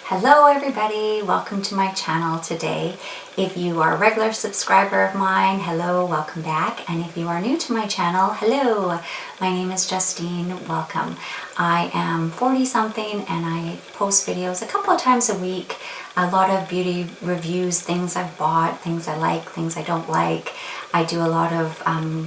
Hello everybody, welcome to my channel today. If you are a regular subscriber of mine, hello, welcome back. And if you are new to my channel, hello, my name is Justine, welcome. I am 40 something and I post videos a couple of times a week. A lot of beauty reviews, things I've bought, things I like, things I don't like. I do a lot of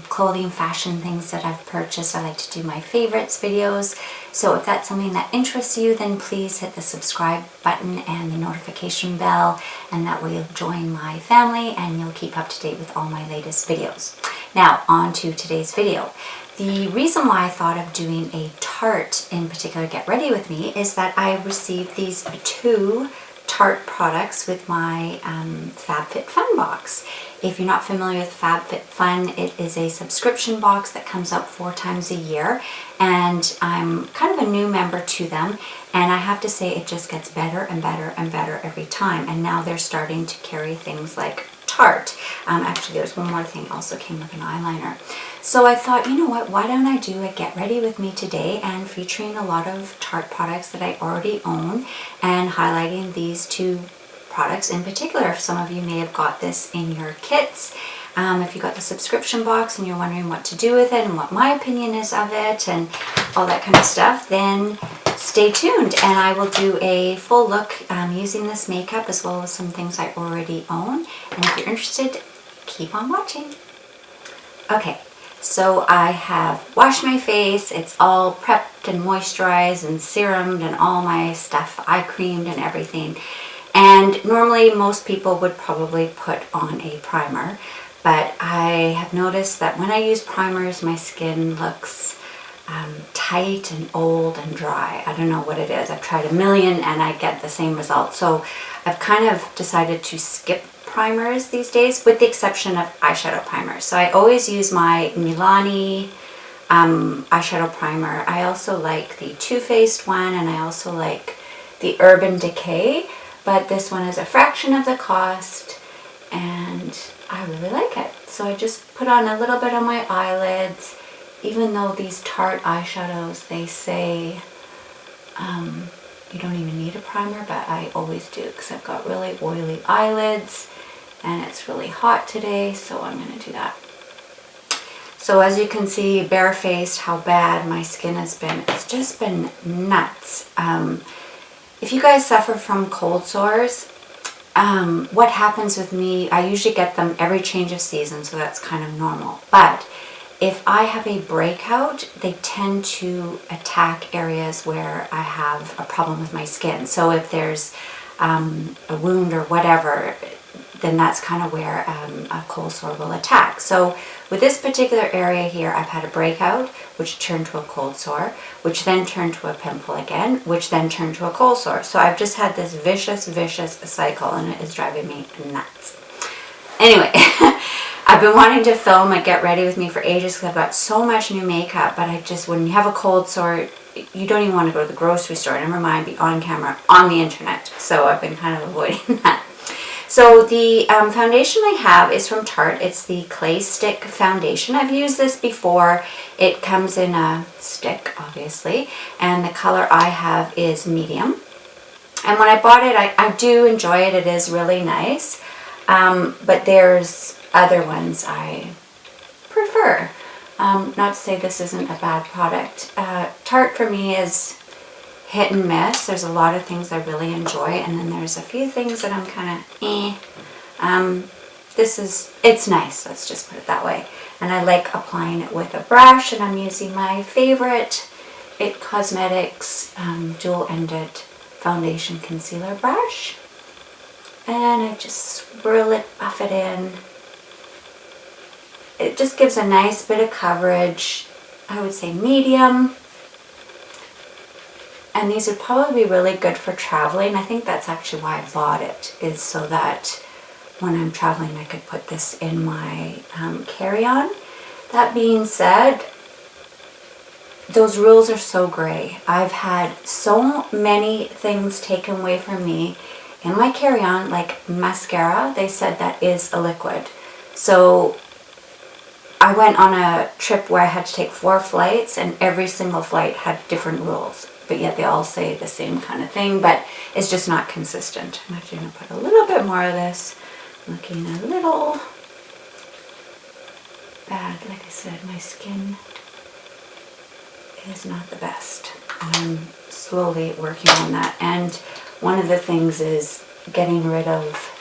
clothing, fashion things that I've purchased. I like to do my favorites videos. So if that's something that interests you, then please hit the subscribe button and the notification bell, and that way you'll join my family and you'll keep up to date with all my latest videos. Now on to today's video. The reason why I thought of doing a Tarte in particular, Get Ready With Me, is that I received these two Tarte products with my FabFitFun box. If you're not familiar with FabFitFun, it is a subscription box that comes out 4 times a year, and I'm kind of a new member to them, and I have to say it just gets better and better and better every time. And now they're starting to carry things like Tarte. Actually, there's one more thing, also came with an eyeliner. So I thought, you know what, why don't I do a Get Ready With Me today, and featuring a lot of Tarte products that I already own and highlighting these two products in particular. If some of you may have got this in your kits, if you got the subscription box and you're wondering what to do with it and what my opinion is of it and all that kind of stuff, then stay tuned and I will do a full look using this makeup as well as some things I already own. And if you're interested, keep on watching. Okay, so I have washed my face. It's all prepped and moisturized and serumed and all my stuff, eye creamed and everything. And normally most people would probably put on a primer, but I have noticed that when I use primers, my skin looks tight and old and dry. I don't know what it is. I've tried a million and I get the same result. So I've kind of decided to skip primers these days, with the exception of eyeshadow primers. So I always use my Milani eyeshadow primer. I also like the Too Faced one, and I also like the Urban Decay, but this one is a fraction of the cost and I really like it. So I just put on a little bit on my eyelids, even though these Tarte eyeshadows, they say you don't even need a primer, but I always do because I've got really oily eyelids and it's really hot today, so I'm going to do that. So as you can see, barefaced, how bad my skin has been. It's just been nuts. If you guys suffer from cold sores, what happens with me, I usually get them every change of season, so that's kind of normal. But if I have a breakout, they tend to attack areas where I have a problem with my skin. So if there's a wound or whatever, then that's kind of where a cold sore will attack. So with this particular area here, I've had a breakout, which turned to a cold sore, which then turned to a pimple again, which then turned to a cold sore. So I've just had this vicious cycle, and it is driving me nuts. Anyway, I've been wanting to film a Get Ready With Me for ages because I've got so much new makeup, but I just, when you have a cold sore, you don't even want to go to the grocery store, never mind be on camera on the internet. So I've been kind of avoiding that. So the foundation I have is from Tarte. It's the Clay Stick Foundation. I've used this before. It comes in a stick, obviously, and the color I have is medium. And when I bought it, I do enjoy it. It is really nice, but there's other ones I prefer. Not to say this isn't a bad product. Tarte for me is hit and miss. There's a lot of things I really enjoy, and then there's a few things that I'm kind of it's nice, let's just put it that way. And I like applying it with a brush, and I'm using my favorite IT Cosmetics dual-ended foundation concealer brush, and I just swirl it, buff it in. It just gives a nice bit of coverage. I would say medium. And these would probably be really good for traveling. I think that's actually why I bought it, is so that when I'm traveling I could put this in my carry-on. That being said, those rules are so gray. I've had so many things taken away from me in my carry-on, like mascara. They said that is a liquid. So I went on a trip where I had to take 4 flights, and every single flight had different rules. but yet they all say the same kind of thing, but it's just not consistent. I'm actually going to put a little bit more of this. Looking a little bad. Like I said, my skin is not the best. I'm slowly working on that. And one of the things is getting rid of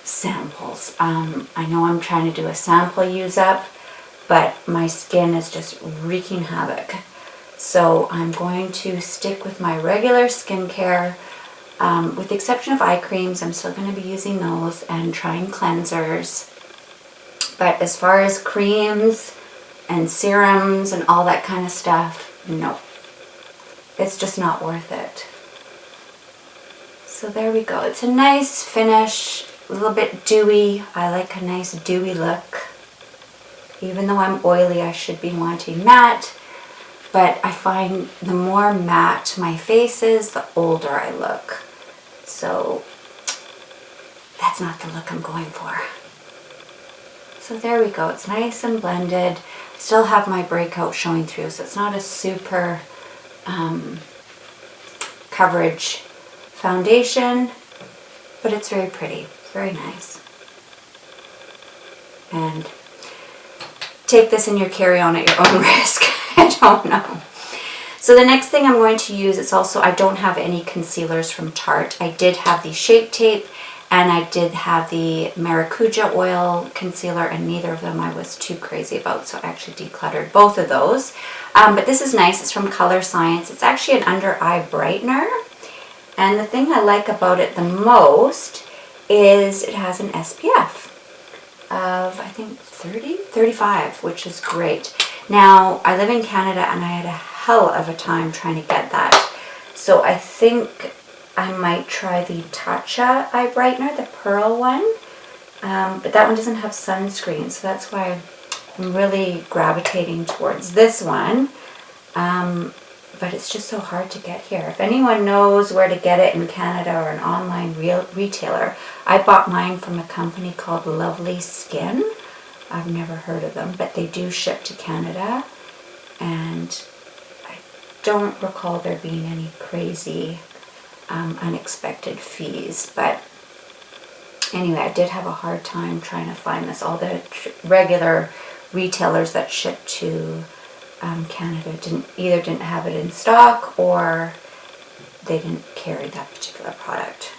samples. I know I'm trying to do a sample use up, but my skin is just wreaking havoc. So I'm going to stick with my regular skincare. With the exception of eye creams, I'm still going to be using those and trying cleansers. But as far as creams and serums and all that kind of stuff, no. It's just not worth it. So there we go. It's a nice finish, a little bit dewy. I like a nice dewy look. Even though I'm oily, I should be wanting matte. But I find the more matte my face is, the older I look. So that's not the look I'm going for. So there we go. It's nice and blended. Still have my breakout showing through, so it's not a super coverage foundation, but it's very pretty, very nice. And take this in your carry-on at your own risk. I don't know. So the next thing I'm going to use, it's also, I don't have any concealers from Tarte. I did have the Shape Tape and I did have the Maracuja Oil Concealer, and neither of them I was too crazy about, so I actually decluttered both of those. But this is nice. It's from Color Science. It's actually an under eye brightener. And the thing I like about it the most is it has an SPF of, I think, 35, which is great. Now, I live in Canada and I had a hell of a time trying to get that. So I think I might try the Tatcha eye brightener, the pearl one. But that one doesn't have sunscreen, so that's why I'm really gravitating towards this one. But it's just so hard to get here. If anyone knows where to get it in Canada or an online retailer, I bought mine from a company called Lovely Skin. I've never heard of them, but they do ship to Canada. And I don't recall there being any crazy unexpected fees. But anyway, I did have a hard time trying to find this. All the regular retailers that ship to Canada didn't have it in stock, or they didn't carry that particular product.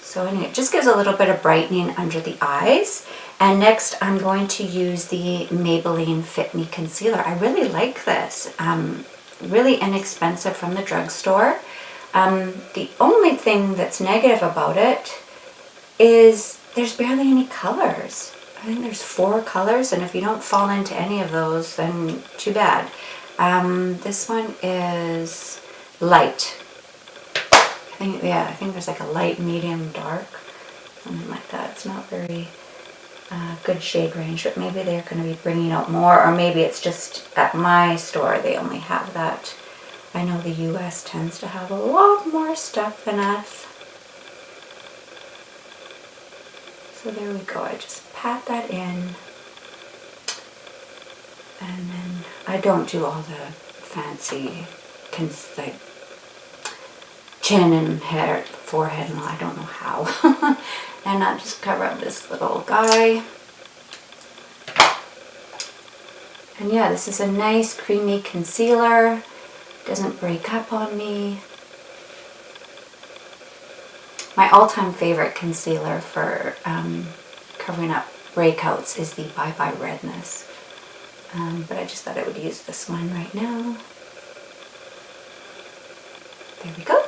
So anyway, it just gives a little bit of brightening under the eyes. And next I'm going to use the Maybelline Fit Me Concealer. I really like this. Really inexpensive from the drugstore. The only thing that's negative about it is there's barely any colors. I think there's 4 colors, and if you don't fall into any of those, then too bad. This one is light. I think there's like a light, medium, dark, something like that. It's not very good shade range, but maybe they're going to be bringing out more, or maybe it's just at my store they only have that. I know the US tends to have a lot more stuff than us. So there we go. I just pat that in. And then I don't do all the fancy like chin and hair, forehead, and all. I don't know how. And I'll just cover up this little guy. And yeah, this is a nice creamy concealer. Doesn't break up on me. My all-time favorite concealer for covering up breakouts is the Bye Bye Redness. But I just thought I would use this one right now. There we go.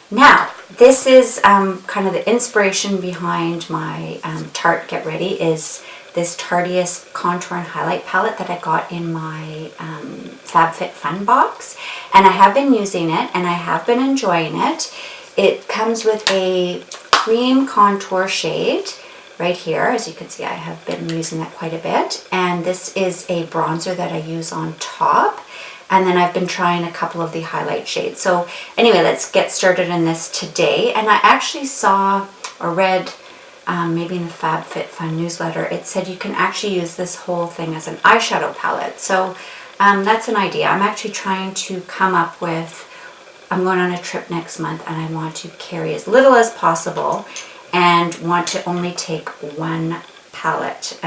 Now, this is kind of the inspiration behind my Tarte Get Ready, is this Tartiest Contour and Highlight Palette that I got in my FabFitFun box. And I have been using it, and I have been enjoying it. It comes with a cream contour shade right here. As you can see, I have been using that quite a bit. And this is a bronzer that I use on top. And then I've been trying a couple of the highlight shades. So anyway, let's get started in this today. And I actually saw or read, maybe in the FabFitFun newsletter, it said you can actually use this whole thing as an eyeshadow palette. So That's an idea. I'm actually trying to come up with, I'm going on a trip next month and I want to carry as little as possible and want to only take one palette.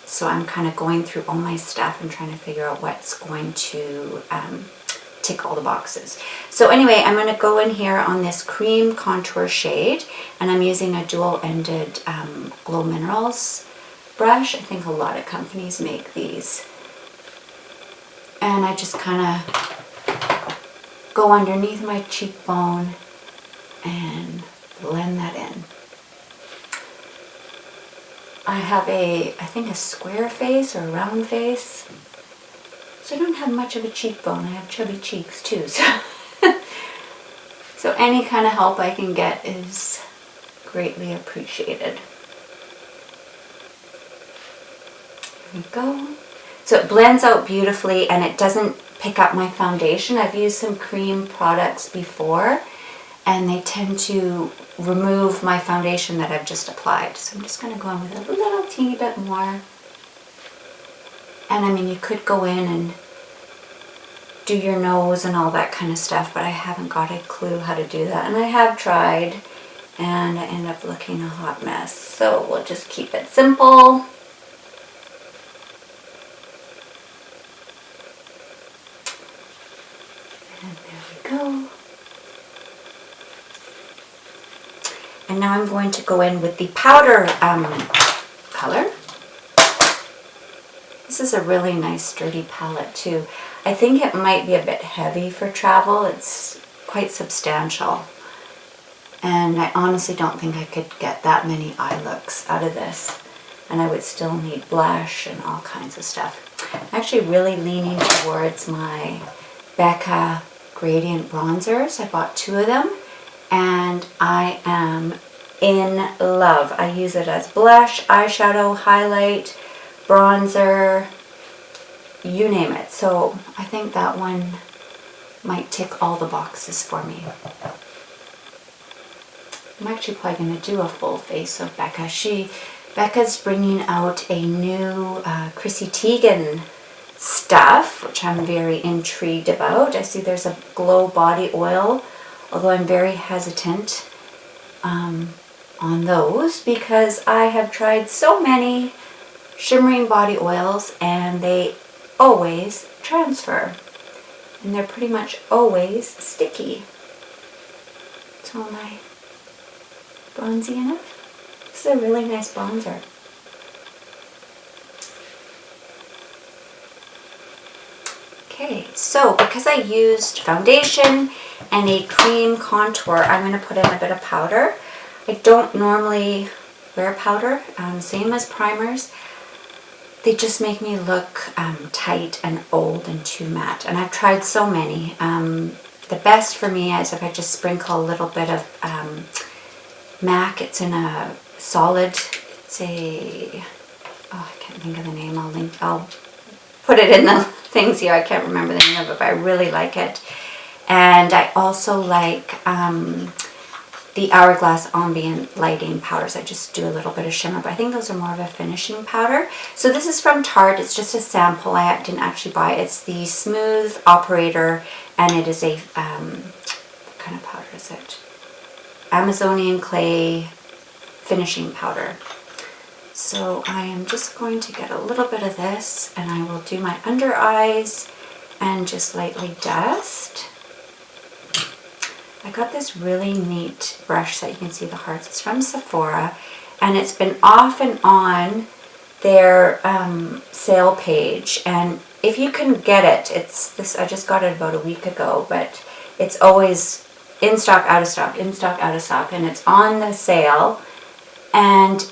So I'm kind of going through all my stuff and trying to figure out what's going to tick all the boxes. So anyway, I'm going to go in here on this cream contour shade, and I'm using a dual-ended Glow Minerals brush. I think a lot of companies make these. And I just kind of go underneath my cheekbone and blend that in. I have I think a square face or a round face. So I don't have much of a cheekbone. I have chubby cheeks too. So any kind of help I can get is greatly appreciated. There we go. So it blends out beautifully and it doesn't pick up my foundation. I've used some cream products before and they tend to remove my foundation that I've just applied. So I'm just going to go in with a little teeny bit more. And I mean, you could go in and do your nose and all that kind of stuff, but I haven't got a clue how to do that. And I have tried, and I end up looking a hot mess. So we'll just keep it simple. And there we go. And now I'm going to go in with the powder color. This is a really nice sturdy palette too. I think it might be a bit heavy for travel. It's quite substantial. And I honestly don't think I could get that many eye looks out of this. And I would still need blush and all kinds of stuff. I'm actually really leaning towards my Becca Gradient Bronzers. I bought 2 of them. And I am in love. I use it as blush, eyeshadow, highlight, bronzer, you name it. So I think that one might tick all the boxes for me. I'm actually probably going to do a full face of Becca. Becca's bringing out a new Chrissy Teigen stuff, which I'm very intrigued about. I see there's a Glow Body Oil, although I'm very hesitant on those because I have tried so many shimmering body oils and they always transfer and they're pretty much always sticky. So am I bronzy enough? This is a really nice bronzer. Okay, so because I used foundation and a cream contour, I'm going to put in a bit of powder. I don't normally wear powder, same as primers. They just make me look tight and old and too matte. And I've tried so many. The best for me is if I just sprinkle a little bit of MAC. It's in a solid, it's a, oh, I can't think of the name. I'll put it in the things here. I can't remember the name of it, but I really like it. And I also like the Hourglass Ambient Lighting powders. I just do a little bit of shimmer, but I think those are more of a finishing powder. So this is from Tarte. It's just a sample. I didn't actually buy it. It's the Smooth Operator, and it is a, what kind of powder is it? Amazonian Clay finishing powder. So I am just going to get a little bit of this, and I will do my under eyes and just lightly dust. I got this really neat brush that you can see the hearts. It's from Sephora, and it's been off and on their sale page. And if you can get it, it's this. I just got it about a week ago, but it's always in stock, out of stock, in stock, out of stock, and it's on the sale. And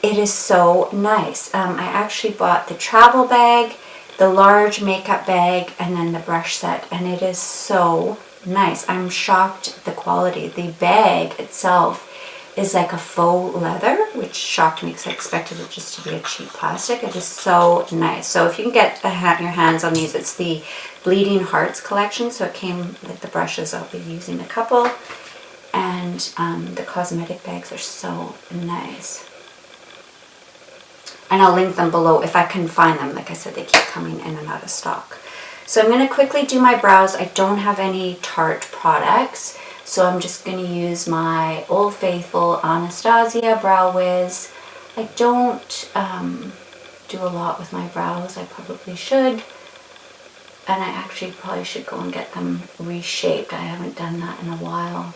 it is so nice. I actually bought the travel bag, the large makeup bag, and then the brush set, and it is so nice. I'm shocked at the quality. The bag itself is like a faux leather, which shocked me because I expected it just to be a cheap plastic. It is so nice. So if you can get your hands on these, it's the Bleeding Hearts collection. So it came with the brushes. I'll be using a couple. And the cosmetic bags are so nice. and I'll link them below if I can find them. Like I said, they keep coming in and out of stock. So I'm going to quickly do my brows. I don't have any Tarte products, so I'm just going to use my Old Faithful Anastasia Brow Wiz. I don't do a lot with my brows. I probably should. And I actually probably should go and get them reshaped. I haven't done that in a while.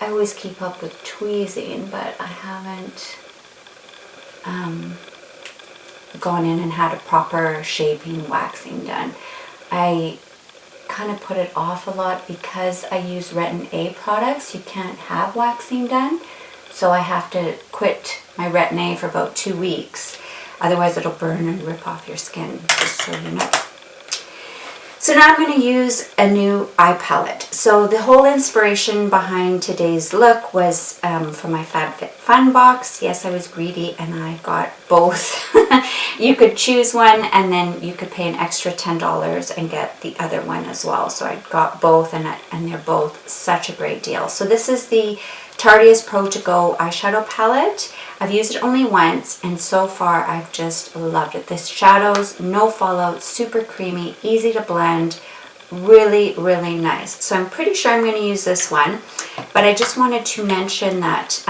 I always keep up with tweezing, but I haven't gone in and had a proper shaping, waxing done. I kind of put it off a lot because I use Retin-A products. You can't have waxing done, so I have to quit my Retin-A for about 2 weeks. Otherwise it'll burn and rip off your skin, just so you know. So now I'm going to use a new eye palette. So the whole inspiration behind today's look was from my FabFitFun box. Yes, I was greedy and I got both. You could choose one and then you could pay an extra $10 and get the other one as well. So I got both and they're both such a great deal. So this is the Tartiest Pro To Go eyeshadow palette. I've used it only once and so far I've just loved it. This shadows, no fallout, super creamy, easy to blend, really, really nice. So I'm pretty sure I'm going to use this one, but I just wanted to mention that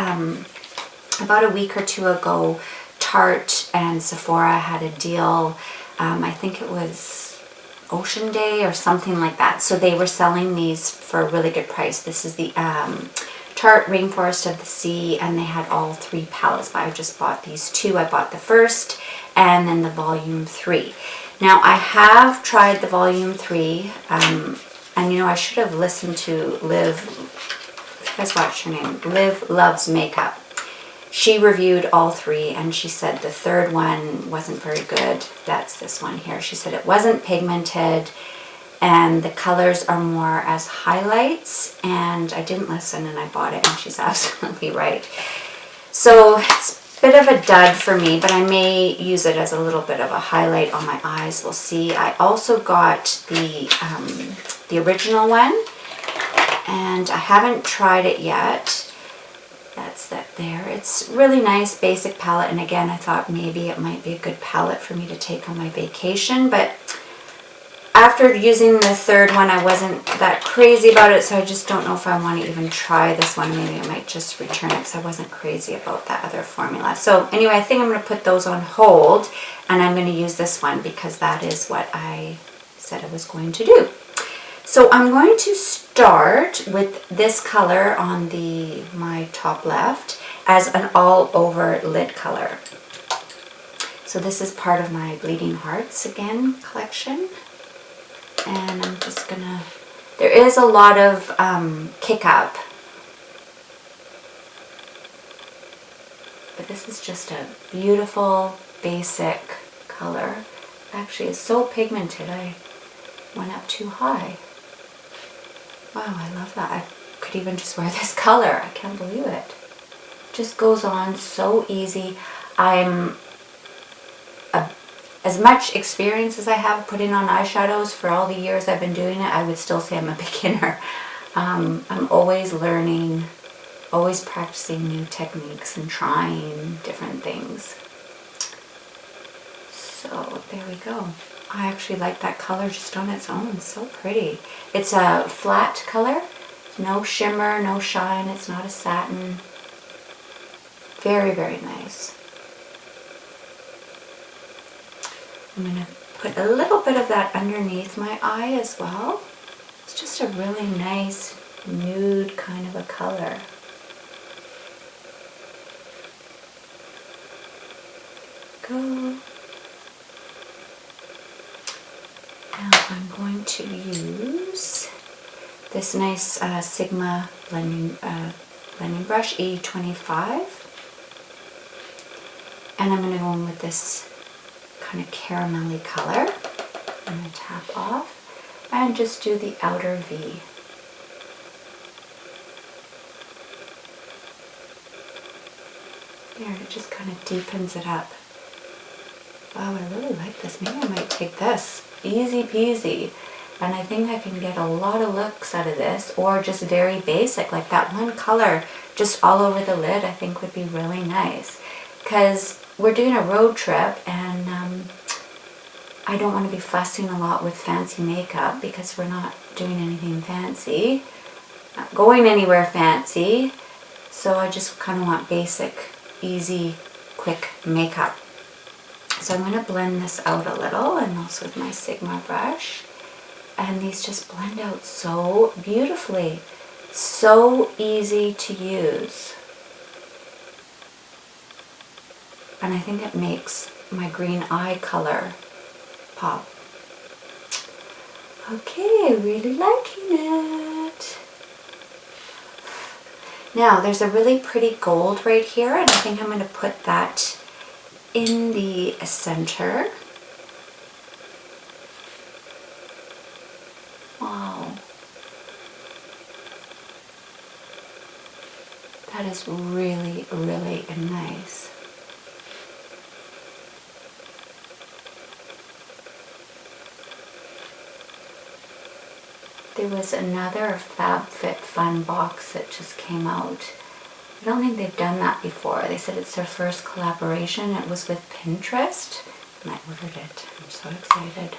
about a week or two ago, Tarte and Sephora had a deal. I think it was Ocean Day or something like that. So they were selling these for a really good price. This is the Tarte Rainforest of the Sea, and they had all 3 palettes, but I just bought these 2. I bought the first and then the volume 3. Now I have tried the volume 3, and you know, I should have listened to Liv, if you guys watch her name, Liv Loves Makeup. She reviewed all 3 and she said the third one wasn't very good. That's this one here. She said it wasn't pigmented and the colors are more as highlights, and I didn't listen and I bought it and she's absolutely right. So it's a bit of a dud for me, but I may use it as a little bit of a highlight on my eyes. We'll see. I also got the original one and I haven't tried it yet. That's that there. It's really nice basic palette, and again I thought maybe it might be a good palette for me to take on my vacation, but after using the third one I wasn't that crazy about it, so I just don't know if I want to even try this one. Maybe I might just return it because I wasn't crazy about that other formula. So anyway, I think I'm going to put those on hold and I'm going to use this one because that is what I said I was going to do. So I'm going to start with this color on my top left as an all over lid color. So this is part of my Bleeding Hearts again collection. And I'm just gonna, there is a lot of kick up, but this is just a beautiful basic color. Actually it's so pigmented I went up too high. Wow, I love that. I could even just wear this color. I can't believe it. Just goes on so easy. As much experience as I have putting on eyeshadows for all the years I've been doing it, I would still say I'm a beginner. I'm always learning, always practicing new techniques and trying different things. So there we go. I actually like that color just on its own. It's so pretty. It's a flat color. No shimmer, no shine. It's not a satin. Very, very nice. I'm going to put a little bit of that underneath my eye as well. It's just a really nice nude kind of a color. Go. Now I'm going to use this nice Sigma blending brush, E25. And I'm going to go in with this kind of caramelly color. I'm going to tap off and just do the outer V. There, it just kind of deepens it up. Wow, I really like this. Maybe I might take this. Easy peasy. And I think I can get a lot of looks out of this, or just very basic, like that one color just all over the lid I think would be really nice. Because we're doing a road trip, and I don't want to be fussing a lot with fancy makeup because we're not doing anything fancy, not going anywhere fancy. So I just kind of want basic, easy, quick makeup. So I'm going to blend this out a little, and also with my Sigma brush. And these just blend out so beautifully. So easy to use. And I think it makes my green eye color pop. Okay, really liking it. Now, there's a really pretty gold right here, and I think I'm going to put that in the center. Wow. That is really, really nice. There was another FabFitFun box that just came out. I don't think they've done that before. They said it's their first collaboration. It was with Pinterest, and I ordered it. I'm so excited.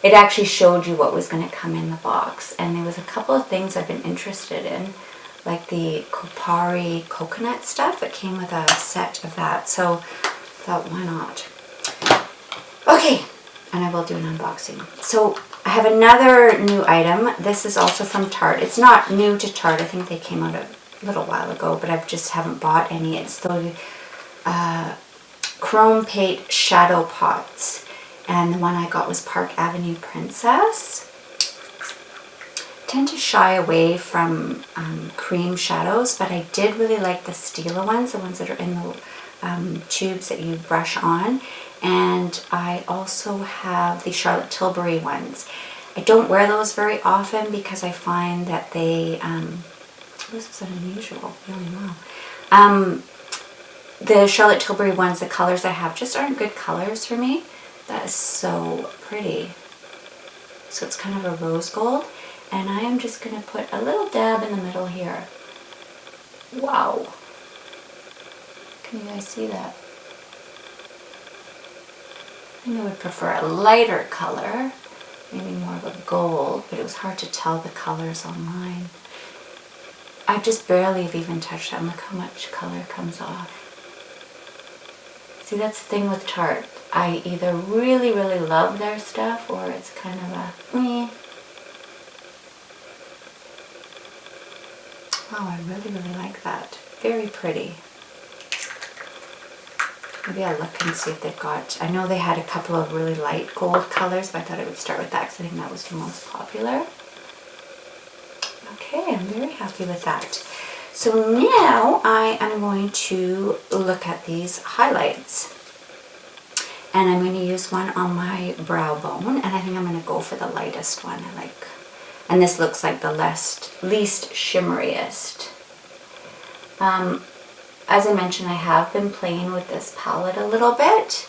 It actually showed you what was going to come in the box, and there was a couple of things I've been interested in, like the Kopari coconut stuff. It came with a set of that, so I thought, why not? Okay, and I will do an unboxing. So I have another new item. This is also from Tarte. It's not new to Tarte. I think they came out a little while ago, but I just haven't bought any. It's the Chrome Paint Shadow Pots. And the one I got was Park Avenue Princess. I tend to shy away from cream shadows, but I did really like the Stila ones, the ones that are in the tubes that you brush on. And I also have the Charlotte Tilbury ones. I don't wear those very often because I find that they, this is unusual, feeling wow. The Charlotte Tilbury ones, the colors I have just aren't good colors for me. That is so pretty. So it's kind of a rose gold. And I am just going to put a little dab in the middle here. Wow. Can you guys see that? I think I would prefer a lighter color, maybe more of a gold, but it was hard to tell the colors online. I just barely have even touched them. Look how much color comes off. See, that's the thing with Tarte. I either really, really love their stuff, or it's kind of a meh. Wow, I really, really like that. Very pretty. Maybe I'll look and see if they've got, I know they had a couple of really light gold colors, but I thought I would start with that because I think that was the most popular. Okay, I'm very happy with that. So now I am going to look at these highlights. And I'm going to use one on my brow bone, and I think I'm going to go for the lightest one. I like, and this looks like the least shimmeriest. As I mentioned, I have been playing with this palette a little bit,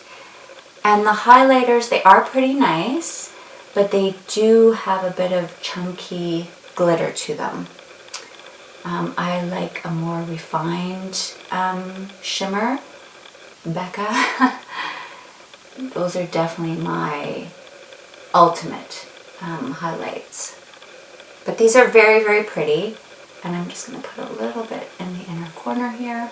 and the highlighters, they are pretty nice, but they do have a bit of chunky glitter to them. I like a more refined shimmer, Becca. Those are definitely my ultimate highlights. But these are very, very pretty, and I'm just going to put a little bit in the inner corner here.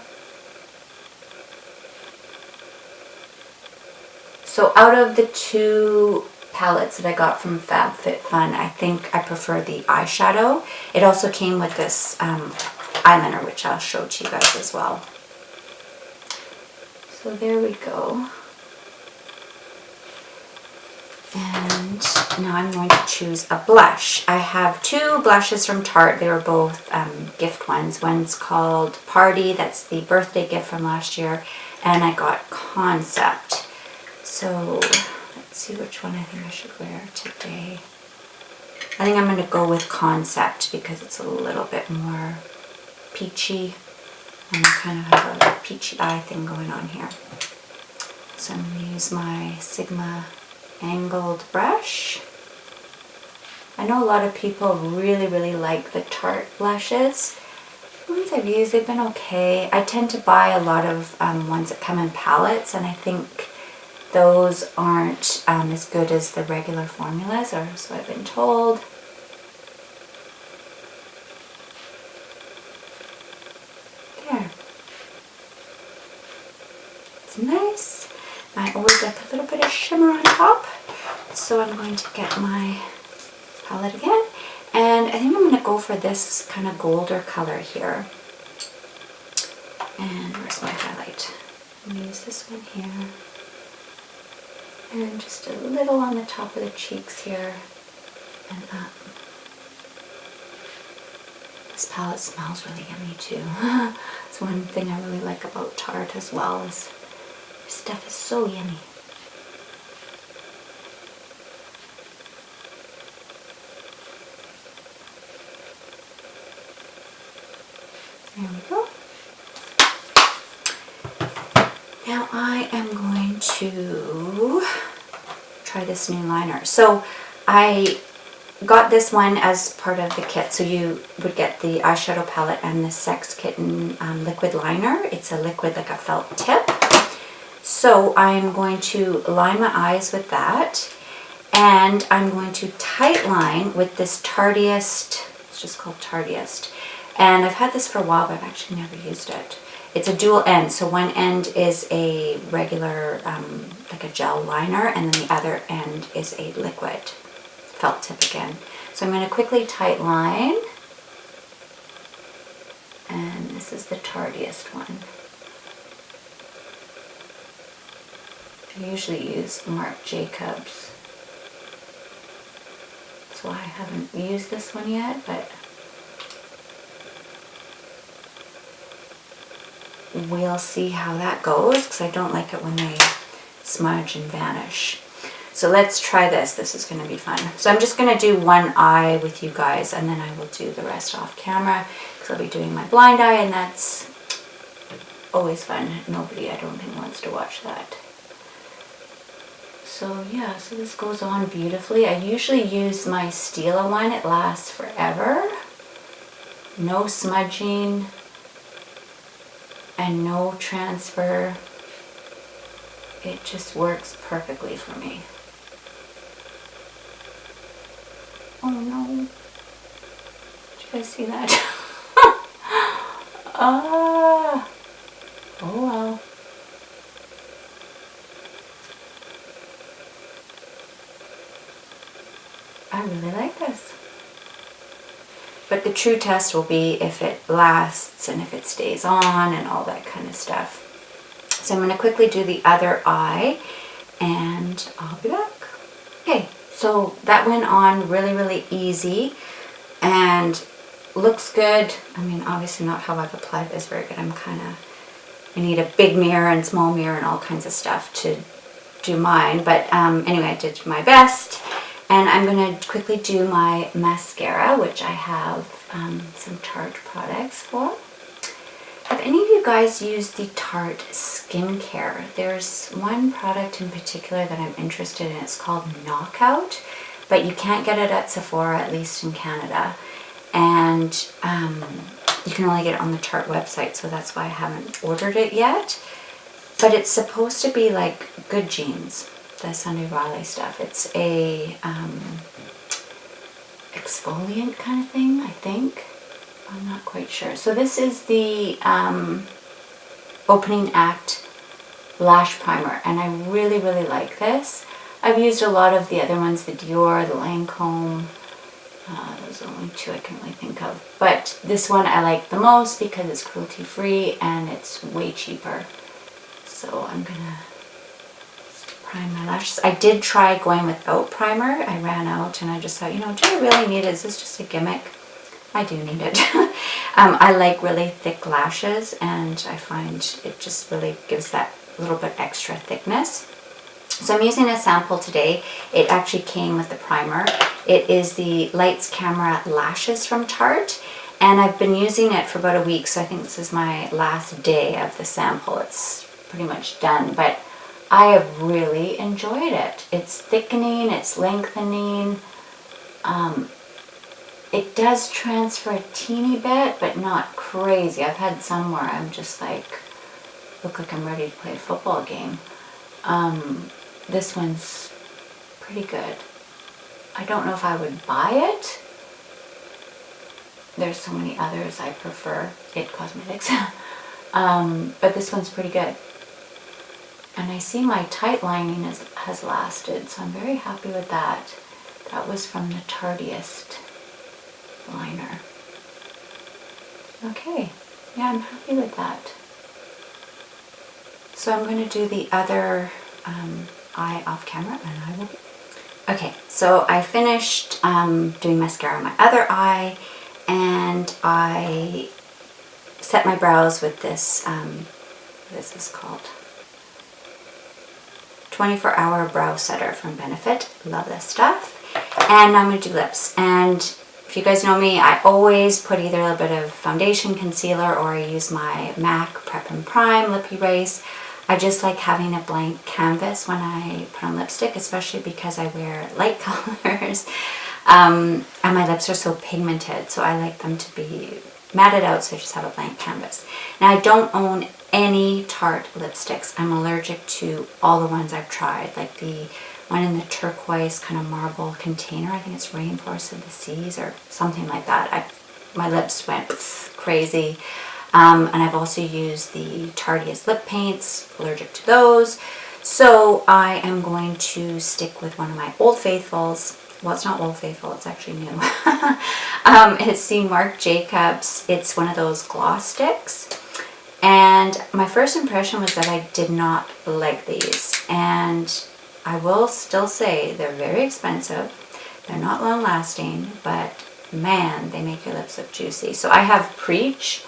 So out of the two palettes that I got from FabFitFun, I think I prefer the eyeshadow. It also came with this eyeliner, which I'll show to you guys as well. So there we go. And now I'm going to choose a blush. I have two blushes from Tarte. They were both gift ones. One's called Party, that's the birthday gift from last year, and I got Concept. So let's see which one I think I should wear today. I think I'm going to go with Concept because it's a little bit more peachy, and I kind of have a peachy eye thing going on here. So I'm going to use my Sigma angled brush. I know a lot of people really, really like the Tarte blushes. The ones I've used, they've been okay. I tend to buy a lot of ones that come in palettes, and I think those aren't as good as the regular formulas, or so I've been told. There. It's nice. I always like a little bit of shimmer on top. So I'm going to get my palette again. And I think I'm going to go for this kind of golder color here. And where's my highlight? I'm going to use this one here. And just a little on the top of the cheeks here and up. This palette smells really yummy too. It's one thing I really like about Tarte as well, is this stuff is so yummy. There we go. Now I am going to try this new liner. So I got this one as part of the kit. So you would get the eyeshadow palette and the Sex Kitten liquid liner. It's a liquid, like a felt tip. So I'm going to line my eyes with that. And I'm going to tight line with this Tartiest, it's just called Tartiest. And I've had this for a while, but I've actually never used it. It's a dual end, so one end is a regular, like a gel liner, and then the other end is a liquid felt tip again. So I'm going to quickly tight line, and this is the Tartiest one. I usually use Marc Jacobs, so I haven't used this one yet, but we'll see how that goes, because I don't like it when they smudge and vanish. So let's try this. This is going to be fun. So I'm just going to do one eye with you guys, and then I will do the rest off camera, because I'll be doing my blind eye, and that's always fun. Nobody, I don't think, wants to watch that. So yeah, so this goes on beautifully. I usually use my Stila one. It lasts forever. No smudging and no transfer. It just works perfectly for me. Oh no. Did you guys see that? Oh well. I really like this. But the true test will be if it lasts and if it stays on and all that kind of stuff. So I'm going to quickly do the other eye and I'll be back. Okay, so that went on really, really easy and looks good. I mean, obviously not how I've applied this very good. I need a big mirror and small mirror and all kinds of stuff to do mine. But anyway, I did my best. And I'm going to quickly do my mascara, which I have some Tarte products for. Have any of you guys used the Tarte skincare? There's one product in particular that I'm interested in. It's called Knockout, but you can't get it at Sephora, at least in Canada. And you can only get it on the Tarte website, so that's why I haven't ordered it yet. But it's supposed to be like Good Genes, the Sunday Riley stuff. It's a exfoliant kind of thing, I think. I'm not quite sure. So this is the Opening Act Lash Primer, and I really, really like this. I've used a lot of the other ones, the Dior, the Lancome. Those are the only two I can really think of. But this one I like the most because it's cruelty-free and it's way cheaper. So I'm going to prime my lashes. I did try going without primer. I ran out and I just thought, you know, do I really need it? Is this just a gimmick? I do need it. I like really thick lashes, and I find it just really gives that little bit extra thickness. So I'm using a sample today. It actually came with the primer. It is the Lights Camera Lashes from Tarte, and I've been using it for about a week, so I think this is my last day of the sample. It's pretty much done, but I have really enjoyed it. It's thickening, it's lengthening. It does transfer a teeny bit, but not crazy. I've had some where I'm just like, look like I'm ready to play a football game. This one's pretty good. I don't know if I would buy it. There's so many others I prefer, It Cosmetics. But this one's pretty good. And I see my tight lining has lasted, so I'm very happy with that. That was from the Tartiest liner. Okay, yeah, I'm happy with that. So I'm going to do the other eye off camera, and I will. Okay, so I finished doing mascara on my other eye, and I set my brows with this, what is this called? 24-hour brow setter from Benefit. Love this stuff. And now I'm going to do lips. And if you guys know me, I always put either a little bit of foundation, concealer, or I use my MAC Prep and Prime Lip Erase. I just like having a blank canvas when I put on lipstick, especially because I wear light colors. And my lips are so pigmented, so I like them to be matted out, so I just have a blank canvas. Now, I don't own any Tarte lipsticks. I'm allergic to all the ones I've tried, like the one in the turquoise kind of marble container. I think it's Rainforest of the Seas or something like that. My lips went crazy. And I've also used the Tartiest lip paints, allergic to those. So I am going to stick with one of my Old Faithfuls. Well, it's not Old Faithful, it's actually new. It's the Marc Jacobs. It's one of those gloss sticks. And my first impression was that I did not like these. And I will still say they're very expensive. They're not long lasting, but man, they make your lips look juicy. So I have Preach.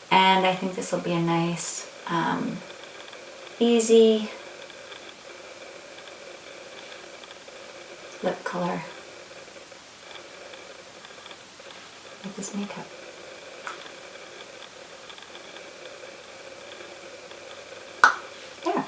And I think this will be a nice, easy lip color with this makeup. There.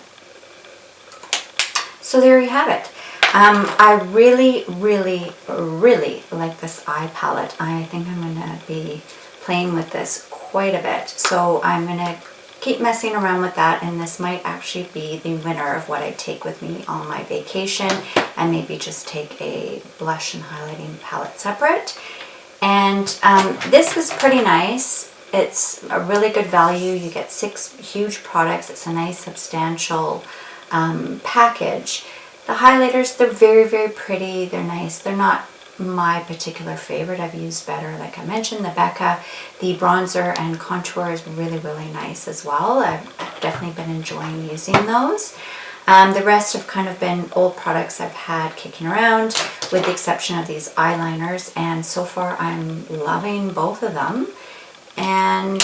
So there you have it. I really, really, really like this eye palette. I think I'm going to be playing with this quite a bit. So I'm going to keep messing around with that, and this might actually be the winner of what I take with me on my vacation, and maybe just take a blush and highlighting palette separate. And this was pretty nice. It's a really good value. You get 6 huge products. It's a nice substantial package. The highlighters, they're very, very pretty. They're nice. They're not my particular favorite. I've used better, like I mentioned, the Becca. The bronzer and contour is really, really nice as well. I've definitely been enjoying using those. The rest have kind of been old products I've had kicking around, with the exception of these eyeliners, and so far I'm loving both of them. And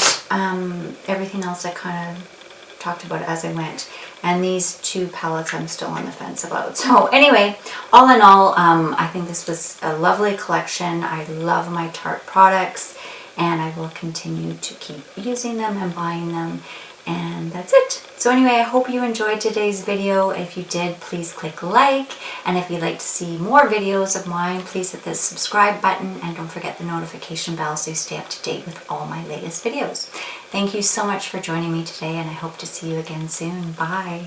everything else I kind of talked about as I went. And these 2 palettes I'm still on the fence about. So anyway, all in all, I think this was a lovely collection. I love my Tarte products, and I will continue to keep using them and buying them. And that's it. So anyway, I hope you enjoyed today's video. If you did, please click like. And if you'd like to see more videos of mine, please hit the subscribe button, and don't forget the notification bell so you stay up to date with all my latest videos. Thank you so much for joining me today, and I hope to see you again soon. Bye.